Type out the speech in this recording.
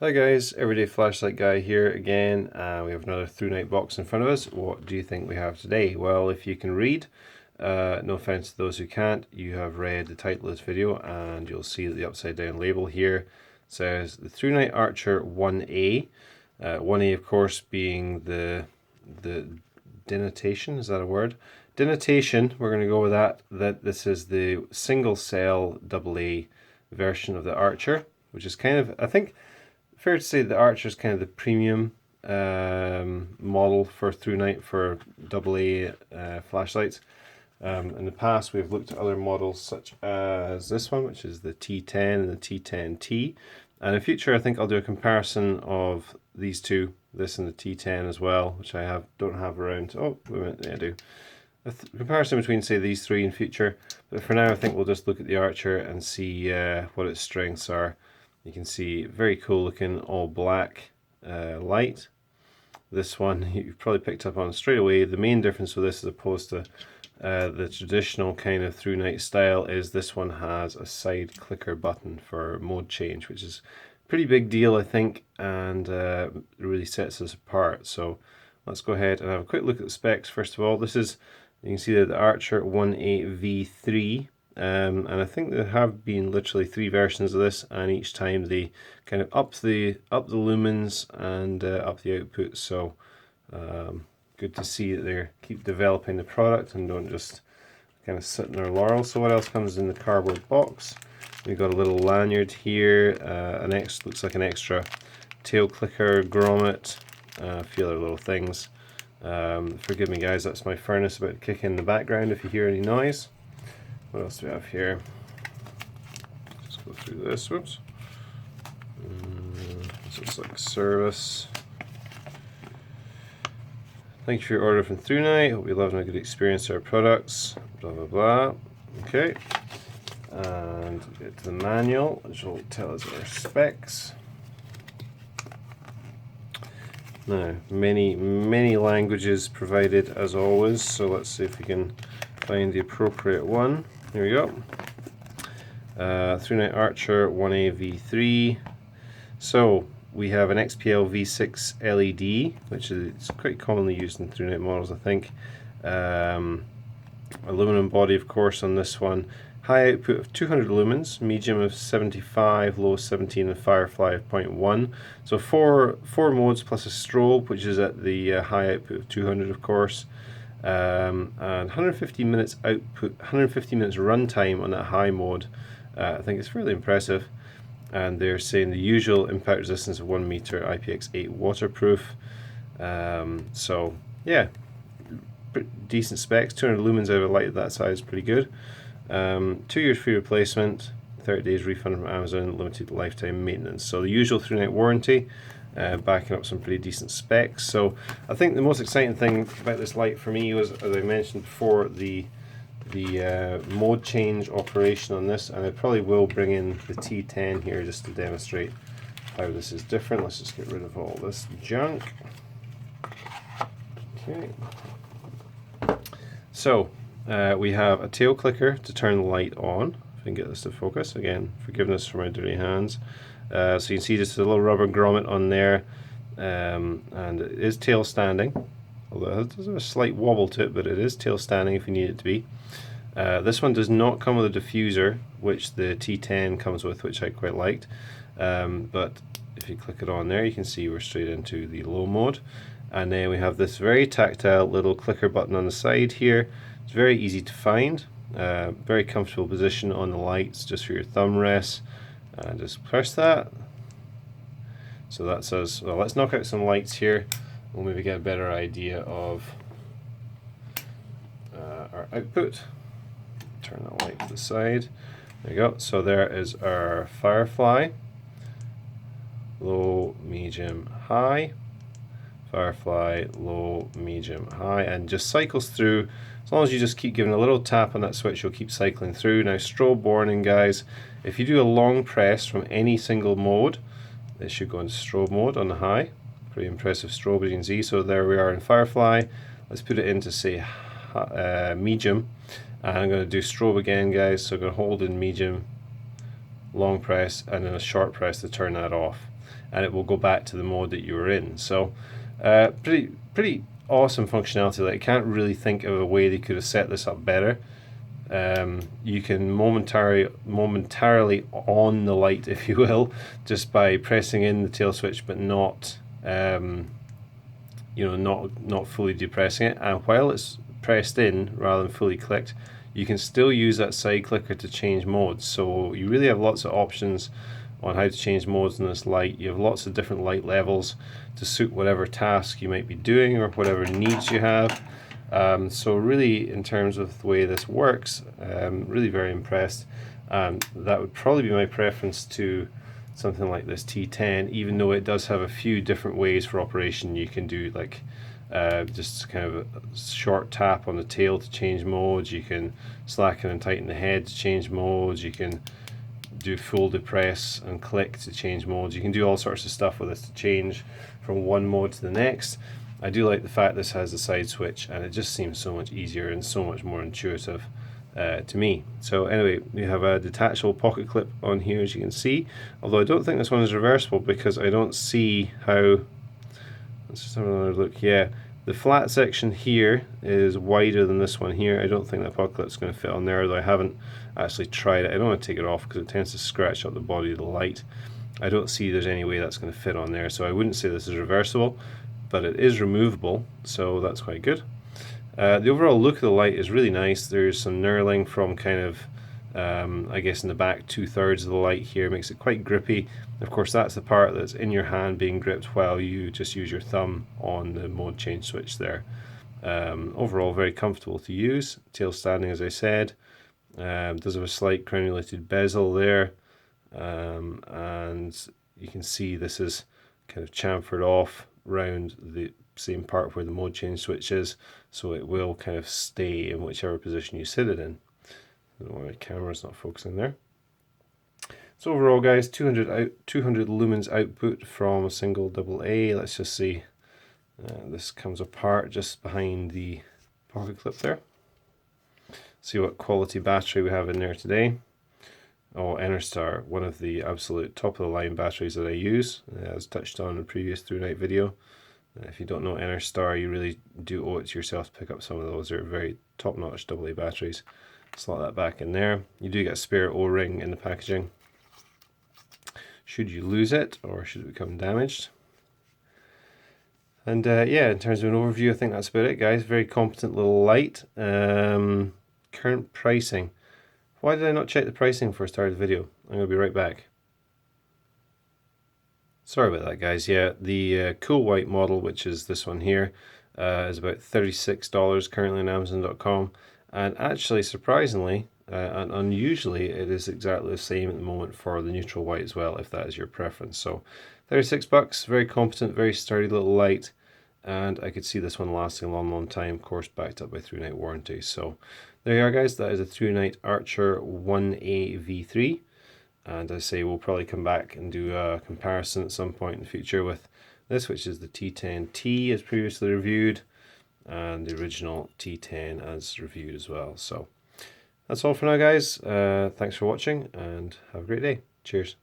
Hi guys, Everyday Flashlight Guy here again. We have another Thrunite box in front of us. What do you think we have today? Well, if you can read, no offense to those who can't, you have read the title of this video and you'll see that the upside down label here says the Thrunite Archer 1A. 1A of course being the denotation, is that a word? Denotation, we're going to go with that this is the single cell AA version of the Archer, which is kind of, I think, fair to say the Archer is kind of the premium model for Thrunite for AA flashlights. In the past, we've looked at other models such as this one, which is the T10 and the T10T. And in future, I think I'll do a comparison of these two, this and the T10 as well, which I don't have around. Oh, wait a minute, yeah, I do. A comparison between, say, these three in future. But for now, I think we'll just look at the Archer and see what its strengths are. You can see very cool looking all black light. This one you've probably picked up on straight away. The main difference with this as opposed to the traditional kind of Thrunite style is this one has a side clicker button for mode change, which is a pretty big deal I think, and really sets us apart. So let's go ahead and have a quick look at the specs. First of all, this is, you can see that the Archer 1A V3. And I think there have been literally 3 versions of this, and each time they kind of up the lumens and up the output. So good to see that they keep developing the product and don't just kind of sit in their laurels. So what else comes in the cardboard box? We've got a little lanyard here, looks like an extra tail clicker, grommet, a few other little things. Forgive me guys, that's my furnace about to kick in the background if you hear any noise. What else do we have here? Just go through this. Whoops. This looks like service. Thank you for your order from Thrunite. Hope you love and a good experience with our products. Blah blah blah. Okay. And get to the manual, which will tell us our specs. Now, many languages provided as always. So let's see if we can find the appropriate one. Here we go. Thrunite Archer 1A V3. So we have an XPL V6 LED, which is quite commonly used in Thrunite models, I think. Aluminum body, of course, on this one. High output of 200 lumens, medium of 75, low 17, and Firefly of 0.1. So four modes plus a strobe, which is at the high output of 200, of course. And 150 minutes output, 150 minutes runtime on that high mode. I think it's fairly impressive. And they're saying the usual impact resistance of 1 meter, IPX8 waterproof. So yeah, decent specs. 200 lumens out of a light of that size is pretty good. 2 years free replacement, 30 days refund from Amazon, limited lifetime maintenance. So the usual Thrunite warranty. Backing up some pretty decent specs. So I think the most exciting thing about this light for me was, as I mentioned before, the mode change operation on this, and I probably will bring in the T10 here just to demonstrate how this is different. Let's just get rid of all this junk. Okay. So we have a tail clicker to turn the light on. If I can get this to focus. Again, forgiveness for my dirty hands. So you can see just a little rubber grommet on there, and it is tail standing, although it does have a slight wobble to it, but it is tail standing if you need it to be. This one does not come with a diffuser, which the T10 comes with, which I quite liked, but if you click it on there, you can see we're straight into the low mode. And then we have this very tactile little clicker button on the side here. It's very easy to find, very comfortable position on the lights, just for your thumb rest. And just press that. So that says, well, let's knock out some lights here. We'll maybe get a better idea of our output. Turn that light to the side. There you go. So there is our Firefly. Low, medium, high. Firefly, low, medium, high, and just cycles through. As long as you just keep giving a little tap on that switch, you'll keep cycling through. Now, strobe warning, guys. If you do a long press from any single mode, it should go into strobe mode on the high. Pretty impressive strobe, as you can see. So there we are in Firefly. Let's put it into, say, medium. And I'm going to do strobe again, guys. So I'm going to hold in medium, long press, and then a short press to turn that off. and it will go back to the mode that you were in. So pretty awesome functionality. Like, I can't really think of a way they could have set this up better. You can momentarily on the light, if you will, just by pressing in the tail switch, but not not fully depressing it. And while it's pressed in rather than fully clicked, you can still use that side clicker to change modes. So you really have lots of options on how to change modes in this light. You have lots of different light levels to suit whatever task you might be doing or whatever needs you have. So really, in terms of the way this works, really very impressed. That would probably be my preference to something like this T10, even though it does have a few different ways for operation. You can do like just kind of a short tap on the tail to change modes. You can slacken and tighten the head to change modes. You can do full depress and click to change modes. You can do all sorts of stuff with this to change from one mode to the next. I do like the fact this has a side switch, and it just seems so much easier and so much more intuitive to me. So anyway, we have a detachable pocket clip on here, as you can see, although I don't think this one is reversible because I don't see how. Let's just have another look. Yeah, the flat section here is wider than this one here. I don't think that pocket clip is going to fit on there, though I haven't actually tried it. I don't want to take it off because it tends to scratch up the body of the light. I don't see there's any way that's going to fit on there, so I wouldn't say this is reversible, but it is removable, so that's quite good. The overall look of the light is really nice. There's some knurling from kind of, I guess in the back 2/3 of the light here, makes it quite grippy. Of course, that's the part that's in your hand being gripped while you just use your thumb on the mode change switch there. Overall, very comfortable to use. Tail standing, as I said. Does have a slight granulated bezel there, and you can see this is kind of chamfered off round the same part where the mode change switch is, so it will kind of stay in whichever position you sit it in. I don't know why my camera's not focusing there. So overall, guys, 200 lumens output from a single AA. Let's just see. This comes apart just behind the pocket clip there. See what quality battery we have in there today. Oh, Enerstar, one of the absolute top of the line batteries that I use, as touched on in a previous Thrunite video. If you don't know Enerstar, you really do owe it to yourself to pick up some of those. They're very top-notch AA batteries. Slot that back in there. You do get a spare O-ring in the packaging, should you lose it or should it become damaged. And yeah, in terms of an overview, I think that's about it, guys. Very competent little light. Current pricing. Why did I not check the pricing before I started the video? I'm going to be right back. Sorry about that, guys. Yeah, the cool white model, which is this one here, is about $36 currently on Amazon.com. And actually, surprisingly, and unusually, it is exactly the same at the moment for the neutral white as well, if that is your preference. So $36, very competent, very sturdy little light. And I could see this one lasting a long time, of course, backed up by Thrunite warranty. So there you are, guys. That is a Thrunite Archer 1A V3. And as I say, we'll probably come back and do a comparison at some point in the future with this, which is the T10T as previously reviewed, and the original T10 as reviewed as well. So that's all for now, guys. Thanks for watching, and have a great day. Cheers.